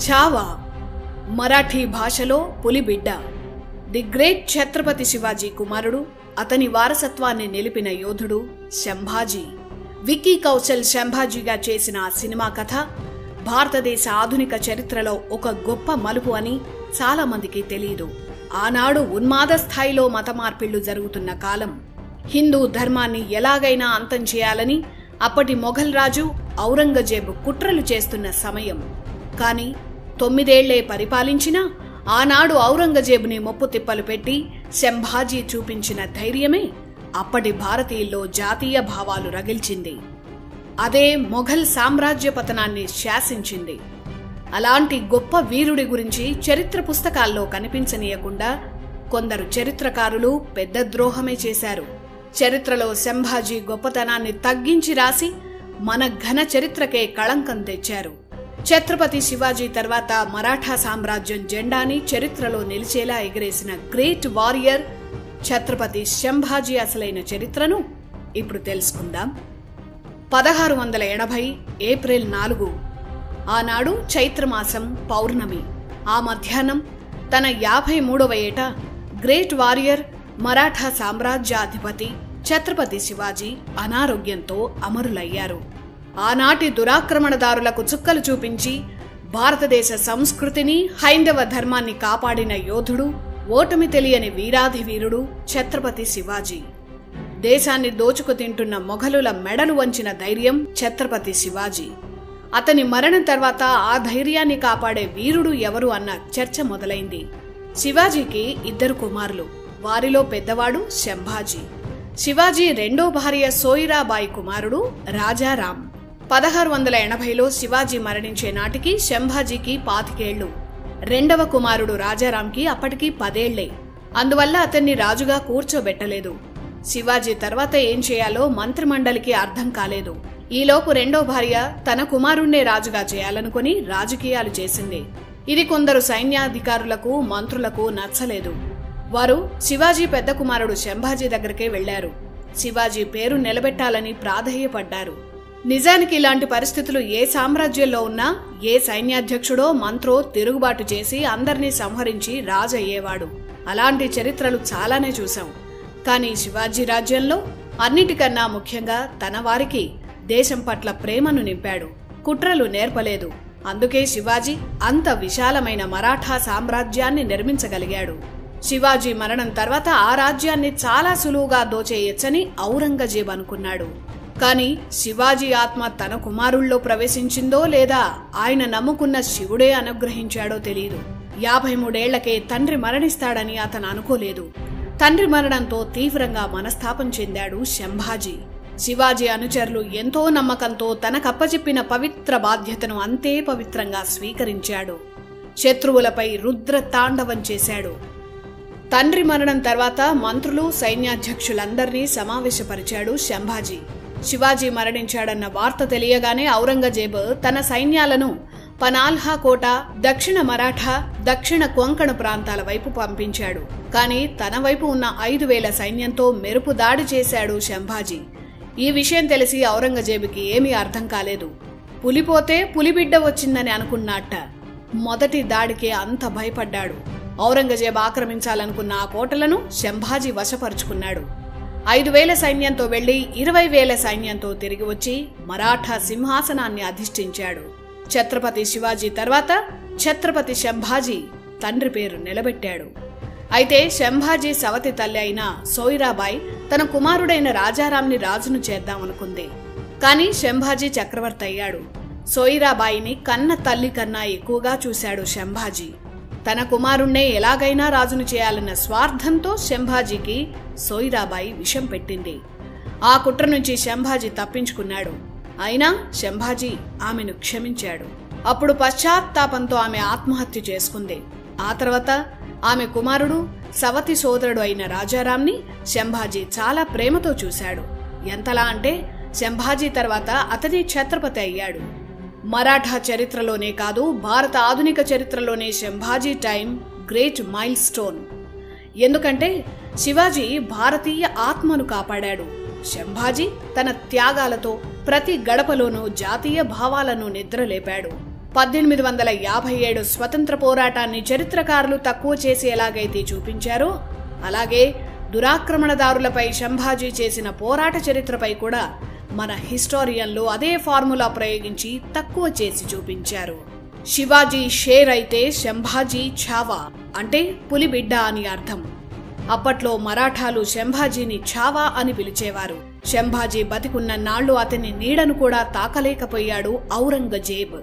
ఛావా మరాఠీ భాషలో పులిబిడ్డ. The great Chhatrapati Shivaji కుమారుడు, అతని వారసత్వాన్ని నిలిపిన యోధుడు శంభాజీ. విక్కీ కౌశల్ శంభాజీగా చేసిన ఆ సినిమా కథ భారతదేశ ఆధునిక చరిత్రలో ఒక గొప్ప మలుపు అని చాలా మందికి తెలియదు. ఆనాడు ఉన్మాద స్థాయిలో మత మార్పిళ్లు జరుగుతున్న కాలం. హిందూ ధర్మాన్ని ఎలాగైనా అంతం చేయాలని అప్పటి మొఘల్ రాజు ఔరంగజేబు కుట్రలు చేస్తున్న సమయం. కాని 9 ఏళ్లే పరిపాలించినా ఆనాడు ఔరంగజేబుని మొప్పు తిప్పలు పెట్టి శంభాజీ చూపించిన ధైర్యమే అప్పటి భారతీయుల్లో జాతీయ భావాలు రగిల్చింది. అదే మొఘల్ సామ్రాజ్య పతనాన్ని శాసించింది. అలాంటి గొప్ప వీరుడి గురించి చరిత్ర పుస్తకాల్లో కనిపించనీయకుండా కొందరు చరిత్రకారులు పెద్ద ద్రోహమే చేశారు. చరిత్రలో శంభాజీ గొప్పతనాన్ని తగ్గించి రాసి మన ఘన చరిత్రకే కళంకం తెచ్చారు. ఛత్రపతి శివాజీ తర్వాత మరాఠా సామ్రాజ్యం జెండాని చరిత్రలో నిలిచేలా ఎగిరేసిన గ్రేట్ వారియర్ ఛత్రపతి శంభాజీ అసలైన చరిత్రను ఇప్పుడు తెలుసుకుందాం. 1680 ఏప్రిల్ 4 ఆనాడు చైత్రమాసం పౌర్ణమి. ఆ మధ్యాహ్నం తన 53వ ఏట గ్రేట్ వారియర్ మరాఠా సామ్రాజ్యాధిపతి ఛత్రపతి శివాజీ అనారోగ్యంతో అమరులయ్యారు. ఆనాటి దురాక్రమణదారులకు చుక్కలు చూపించి భారతదేశ సంస్కృతిని, హైందవ ధర్మాన్ని కాపాడిన యోధుడు, ఓటమి తెలియని వీరాధి వీరుడు ఛత్రపతి శివాజీ. దేశాన్ని దోచుకు తింటున్న మొఘలుల మెడలు వంచిన ధైర్యం ఛత్రపతి శివాజీ. అతని మరణం తర్వాత ఆ ధైర్యాన్ని కాపాడే వీరుడు ఎవరు అన్న చర్చ మొదలైంది. శివాజీకి 2 కుమారులు. వారిలో పెద్దవాడు శంభాజీ. శివాజీ రెండో భార్య సోయిరాబాయి కుమారుడు రాజారాం. 1680లో శివాజీ మరణించే నాటికి శంభాజీకి 25 ఏళ్లు. రెండవ కుమారుడు రాజారాంకి అప్పటికి 10 ఏళ్లే. అందువల్ల అతన్ని రాజుగా కూర్చోబెట్టలేదు. శివాజీ తర్వాత ఏం చేయాలో మంత్రిమండలికి అర్థం కాలేదు. ఈలోపు రెండో భార్య తన కుమారుణ్ణే రాజుగా చేయాలనుకుని రాజకీయాలు చేసింది. ఇది కొందరు సైన్యాధికారులకు, మంత్రులకు నచ్చలేదు. వారు శివాజీ పెద్ద కుమారుడు శంభాజీ దగ్గరికే వెళ్లారు. శివాజీ పేరు నిలబెట్టాలని ప్రాధేయపడ్డారు. నిజానికి ఇలాంటి పరిస్థితులు ఏ సామ్రాజ్యంలో ఉన్నా ఏ సైన్యాధ్యక్షుడో మంత్రో తిరుగుబాటు చేసి అందర్నీ సంహరించి రాజయ్యేవాడు. అలాంటి చరిత్రలు చాలానే చూశాం. కానీ శివాజీ రాజ్యంలో అన్నిటికన్నా ముఖ్యంగా తన వారికి దేశం పట్ల ప్రేమను నింపాడు. కుట్రలు నేర్పలేదు. అందుకే శివాజీ అంత విశాలమైన మరాఠా సామ్రాజ్యాన్ని నిర్మించగలిగాడు. శివాజీ మరణం తర్వాత ఆ రాజ్యాన్ని చాలా సులువుగా దోచేయచ్చని ఔరంగజేబ్ అనుకున్నాడు. కాని శివాజీ ఆత్మ తన కుమారుల్లో ప్రవేశించిందో లేదా ఆయన నమ్ముకున్న శివుడే అనుగ్రహించాడో తెలియదు. 53 ఏళ్లకే తండ్రి మరణిస్తాడని అతను అనుకోలేదు. తండ్రి మరణంతో తీవ్రంగా మనస్తాపం చెందాడు శంభాజీ. శివాజీ అనుచరులు ఎంతో నమ్మకంతో తనకప్పచెప్పిన పవిత్ర బాధ్యతను అంతే పవిత్రంగా స్వీకరించాడు. శత్రువులపై రుద్ర తాండవం చేశాడు. తండ్రి మరణం తర్వాత మంత్రులు, సైన్యాధ్యక్షులందర్నీ సమావేశపరిచాడు శంభాజీ. శివాజీ మరణించాడన్న వార్త తెలియగానే ఔరంగజేబు తన సైన్యాలను పనాల్హా కోట, దక్షిణ మరాఠా, దక్షిణ కొంకణ ప్రాంతాల వైపు పంపించాడు. కాని తన వైపు ఉన్న 5000 సైన్యంతో మెరుపు దాడి చేశాడు శంభాజీ. ఈ విషయం తెలిసి ఔరంగజేబుకి ఏమీ అర్థం కాలేదు. పులిపోతే పులిబిడ్డ వచ్చిందని అనుకున్నట్ట. మొదటి దాడికి అంత భయపడ్డాడు. ఔరంగజేబు ఆక్రమించాలనుకున్న ఆ కోటలను శంభాజీ వశపరుచుకున్నాడు. 5000 సైన్యంతో వెళ్లి 20,000 సైన్యంతో తిరిగి వచ్చి మరాఠా సింహాసనాన్ని అధిష్ఠించాడు. ఛత్రపతి శివాజీ తర్వాత ఛత్రపతి శంభాజీ తండ్రి పేరు నిలబెట్టాడు. అయితే శంభాజీ సవతి తల్లి అయిన సోయిరాబాయి తన కుమారుడైన రాజారాంని రాజును చేద్దామనుకుంది. కాని శంభాజీ చక్రవర్తి అయ్యాడు. సోయిరాబాయిని కన్న తల్లి కన్నా ఎక్కువగా చూశాడు శంభాజీ. తన కుమారుణ్ణే ఎలాగైనా రాజును చేయాలన్న స్వార్థంతో శంభాజీకి సోయిరాబాయి విషం పెట్టింది. ఆ కుట్ర నుంచి శంభాజీ తప్పించుకున్నాడు. అయినా శంభాజీ ఆమెను క్షమించాడు. అప్పుడు పశ్చాత్తాపంతో ఆమె ఆత్మహత్య చేసుకుంది. ఆ తర్వాత ఆమె కుమారుడు, సవతి సోదరుడు అయిన రాజారాంని శంభాజీ చాలా ప్రేమతో చూశాడు. ఎంతలా అంటే శంభాజీ తర్వాత అతని ఛత్రపతి అయ్యాడు. మరాఠా చరిత్రలోనే కాదు, భారత ఆధునిక చరిత్రలోనే Sambhaji time great mile stone. ఎందుకంటే శివాజీ భారతీయ ఆత్మను కాపాడాడు. శంభాజీ తన త్యాగాలతో ప్రతి గడపలోనూ జాతీయ భావాలను నిద్రలేపాడు. 1857 స్వతంత్ర పోరాటాన్ని చరిత్రకారులు తక్కువ చేసి ఎలాగైతే చూపించారో అలాగే దురాక్రమణదారులపై సంభాజీ చేసిన పోరాట చరిత్రపై కూడా మన హిస్టోరియన్లు అదే ఫార్ములా ప్రయోగించి తక్కువ చేసి చూపించారు. శివాజీ షేర్ అయితే సంభాజీ ఛావా అంటే పులిబిడ్డ అని అర్థం. అప్పట్లో మరాఠాలు సంభాజీని ఛావా అని పిలిచేవారు. సంభాజీ బతికున్న నాళ్లు అతని నీడను కూడా తాకలేకపోయాడు ఔరంగజేబ్.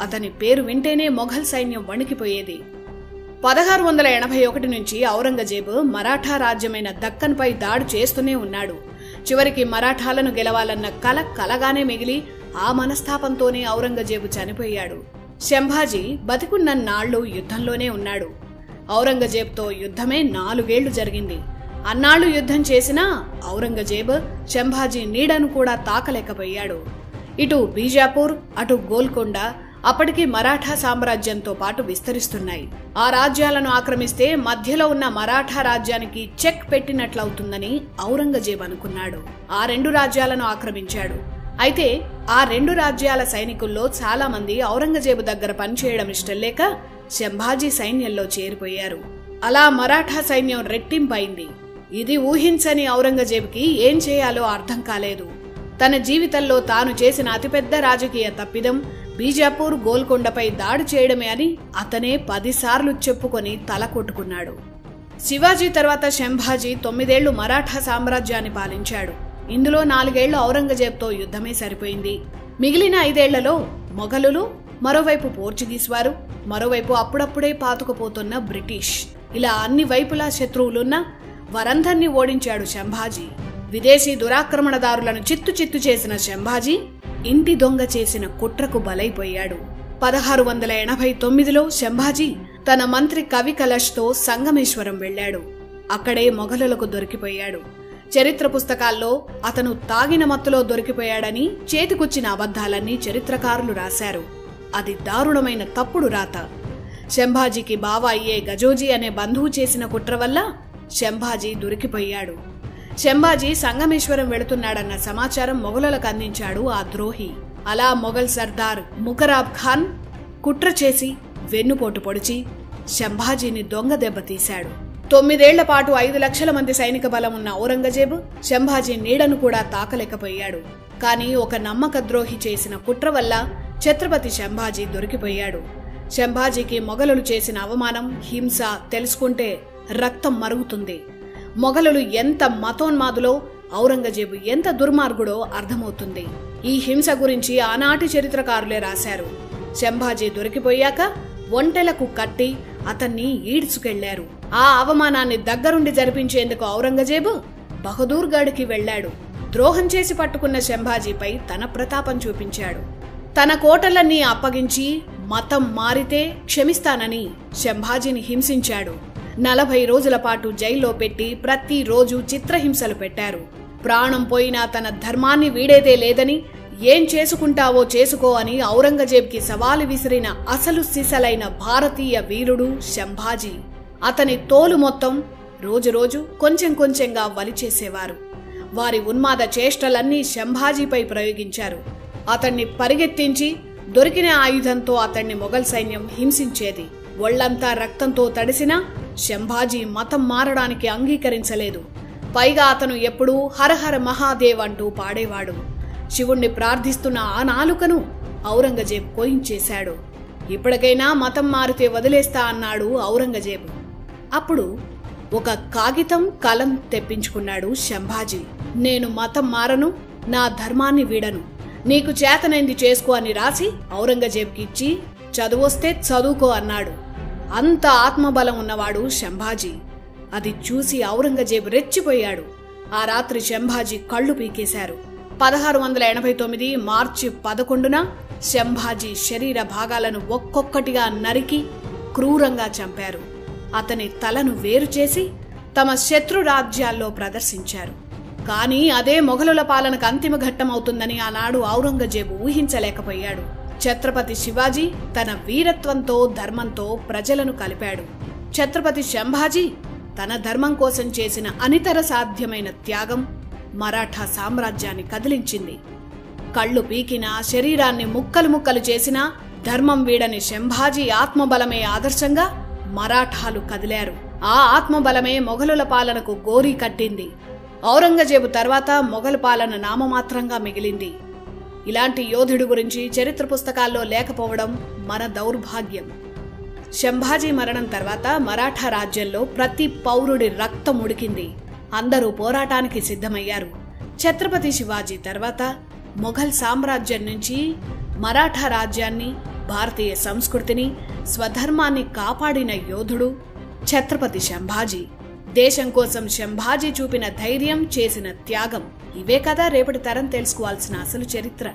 అతని పేరు వింటేనే మొఘల్ సైన్యం వణికిపోయేది. 1681 నుంచి ఔరంగజేబు మరాఠా రాజ్యమైన దక్కన్పై దాడి చేస్తూనే ఉన్నాడు. చివరికి మరాఠాలను గెలవాలన్న కల కలగానే మిగిలి ఆ మనస్తాపంతోనే ఔరంగజేబు చనిపోయాడు. సంభాజీ బతికున్న నాళ్లు యుద్ధంలోనే ఉన్నాడు. ఔరంగజేబ్తో యుద్ధమే 4 ఏళ్లు జరిగింది. అన్నాళ్లు యుద్ధం చేసినా ఔరంగజేబ్ సంభాజీ నీడను కూడా తాకలేకపోయాడు. ఇటు బీజాపూర్ అటు గోల్కొండ అప్పటికి మరాఠా సామ్రాజ్యంతో పాటు విస్తరిస్తున్నాయి. ఆ రాజ్యాలను ఆక్రమిస్తే మధ్యలో ఉన్న మరాఠా రాజ్యానికి చెక్ పెట్టినట్లవుతుందని ఔరంగజేబ్ అనుకున్నాడు. ఆ 2 రాజ్యాలను ఆక్రమించాడు. అయితే ఆ 2 రాజ్యాల సైనికుల్లో చాలా మంది ఔరంగజేబు దగ్గర పనిచేయడం ఇష్టం లేక సంభాజీ సైన్యంలో చేరిపోయారు. అలా మరాఠా సైన్యం రెట్టింపైంది. ఇది ఊహించని ఔరంగజేబుకి ఏం చేయాలో అర్థం కాలేదు. తన జీవితంలో తాను చేసిన అతిపెద్ద రాజకీయ తప్పిదం బీజాపూర్ గోల్కొండపై దాడి చేయడమే అని అతనే 10 సార్లు చెప్పుకొని తల కొట్టుకున్నాడు. శివాజీ తర్వాత సంభాజీ 9 ఏళ్లు మరాఠా సామ్రాజ్యాన్ని పాలించాడు. ఇందులో 4 ఏళ్లు ఔరంగజేబ్తో యుద్ధమే సరిపోయింది. మిగిలిన 5 ఏళ్లలో మొఘలులు, మరోవైపు పోర్చుగీస్ వారు, మరోవైపు అప్పుడప్పుడే పాతుకుపోతున్న బ్రిటిష్, ఇలా అన్ని వైపులా శత్రువులున్న వారందర్నీ ఓడించాడు సంభాజీ. విదేశీ దురాక్రమణదారులను చిత్తు చేసిన సంభాజీ ఇంటి దొంగ చేసిన కుట్రకు బలైపోయాడు. 1689లో సంభాజీ తన మంత్రి కవి కలష్తో సంగమేశ్వరం వెళ్లాడు. అక్కడే మొఘలులకు దొరికిపోయాడు. చరిత్ర పుస్తకాల్లో అతను తాగిన మత్తులో దొరికిపోయాడని చేతికొచ్చిన అబద్ధాలన్నీ చరిత్రకారులు రాశారు. అది దారుణమైన తప్పుడు రాత. సంభాజీకి బావ అయ్యే గజోజీ అనే బంధువు చేసిన కుట్ర వల్ల సంభాజీ దొరికిపోయాడు. సంభాజీ సంగమేశ్వరం వెళుతున్నాడన్న సమాచారం మొఘలులకు అందించాడు ఆ ద్రోహి. అలా మొఘల్ సర్దార్ ముకరాబ్ ఖాన్ కుట్ర చేసి వెన్నుపోటు పొడిచి సంభాజీని దొంగ దెబ్బతీశాడు. 9 ఏళ్ల పాటు 5 లక్షల మంది సైనిక బలం ఉన్న ఔరంగజేబు సంభాజీ నీడను కూడా తాకలేకపోయాడు. కానీ ఒక నమ్మక ద్రోహి చేసిన కుట్ర వల్ల ఛత్రపతి సంభాజీ దొరికిపోయాడు. సంభాజీకి మొఘలులు చేసిన అవమానం, హింస తెలుసుకుంటే రక్తం మరుగుతుంది. మొఘలులు ఎంత మతోన్మాదులో, ఔరంగజేబు ఎంత దుర్మార్గుడో అర్థమవుతుంది. ఈ హింస గురించి ఆనాటి చరిత్రకారులే రాశారు. సంభాజీ దొరికిపోయాక ఒంటెలకు కట్టి అతన్ని ఈడ్చుకెళ్లారు. ఆ అవమానాన్ని దగ్గరుండి జరిపించేందుకు ఔరంగజేబు బహదూర్గఢ్కి వెళ్లాడు. ద్రోహం చేసి పట్టుకున్న సంభాజీపై తన ప్రతాపం చూపించాడు. తన కోటలన్నీ అప్పగించి మతం మారితే క్షమిస్తానని సంభాజీని హింసించాడు. 40 రోజుల పాటు జైల్లో పెట్టి ప్రతిరోజు చిత్రహింసలు పెట్టారు. ప్రాణం పోయినా తన ధర్మాన్ని వీడేదే లేదని, ఏం చేసుకుంటావో చేసుకో అని ఔరంగజేబ్కి సవాలు విసిరిన అసలు సిసలైన భారతీయ వీరుడు సంభాజీ. అతని తోలు మొత్తం రోజురోజు కొంచెం కొంచెంగా వలిచేసేవారు. వారి ఉన్మాద చేష్టలన్నీ సంభాజీపై ప్రయోగించారు. అతన్ని పరిగెత్తించి దొరికిన ఆయుధంతో అతన్ని మొఘల్ సైన్యం హింసించేది. ఒళ్లంతా రక్తంతో తడిసినా సంభాజీ మతం మారడానికి అంగీకరించలేదు. పైగా అతను ఎప్పుడూ హరహర మహాదేవ్ అంటూ పాడేవాడు. శివుణ్ణి ప్రార్థిస్తున్న ఆ నాలుకను ఔరంగజేబ్ కోయించేశాడు. ఇప్పటికైనా మతం మారితే వదిలేస్తా అన్నాడు ఔరంగజేబు. అప్పుడు ఒక కాగితం కలం తెప్పించుకున్నాడు సంభాజీ. నేను మతం మారను, నా ధర్మాన్ని వీడను, నీకు చేతనైంది చేసుకో అని రాసి ఔరంగజేబ్కి ఇచ్చి చదువొస్తే చదువుకో అన్నాడు. అంత ఆత్మబలం ఉన్నవాడు సంభాజీ. అది చూసి ఔరంగజేబు రెచ్చిపోయాడు. ఆ రాత్రి సంభాజీ కళ్ళు పీకేశారు. 1689 మార్చి 11న సంభాజీ శరీర భాగాలను ఒక్కొక్కటిగా నరికి క్రూరంగా చంపారు. అతని తలను వేరు చేసి తమ శత్రు రాజ్యాల్లో ప్రదర్శించారు. కానీ అదే మొఘలుల పాలనకు అంతిమ ఘట్టమవుతుందని ఆనాడు ఔరంగజేబు ఊహించలేకపోయాడు. ఛత్రపతి శివాజీ తన వీరత్వంతో, ధర్మంతో ప్రజలను కలిపాడు. ఛత్రపతి సంభాజీ తన ధర్మం కోసం చేసిన అనితర సాధ్యమైన త్యాగం మరాఠా సామ్రాజ్యాన్ని కదిలించింది. కళ్ళు పీకినా, శరీరాన్ని ముక్కలు ముక్కలు చేసినా ధర్మం వీడని శంభాజీ ఆత్మబలమే ఆదర్శంగా మరాఠాలు కదిలారు. ఆ ఆత్మబలమే మొఘలుల పాలనకు గోరీ కట్టింది. ఔరంగజేబు తర్వాత మొఘల్ పాలన నామమాత్రంగా మిగిలింది. ఇలాంటి యోధుడి గురించి చరిత్ర పుస్తకాల్లో లేకపోవడం మన దౌర్భాగ్యం. శంభాజీ మరణం తర్వాత మరాఠా రాజ్యంలో ప్రతి పౌరుడి రక్తం ఉడికింది. అందరూ పోరాటానికి సిద్ధమయ్యారు. ఛత్రపతి శివాజీ తర్వాత మొఘల్ సామ్రాజ్యం నుంచి మరాఠా రాజ్యాన్ని, భారతీయ సంస్కృతిని, స్వధర్మాన్ని కాపాడిన యోధుడు ఛత్రపతి శంభాజీ. దేశం కోసం శంభాజీ చూపిన ధైర్యం, చేసిన త్యాగం, ఇవే కదా రేపటి తరం తెలుసుకోవాల్సిన అసలు చరిత్ర.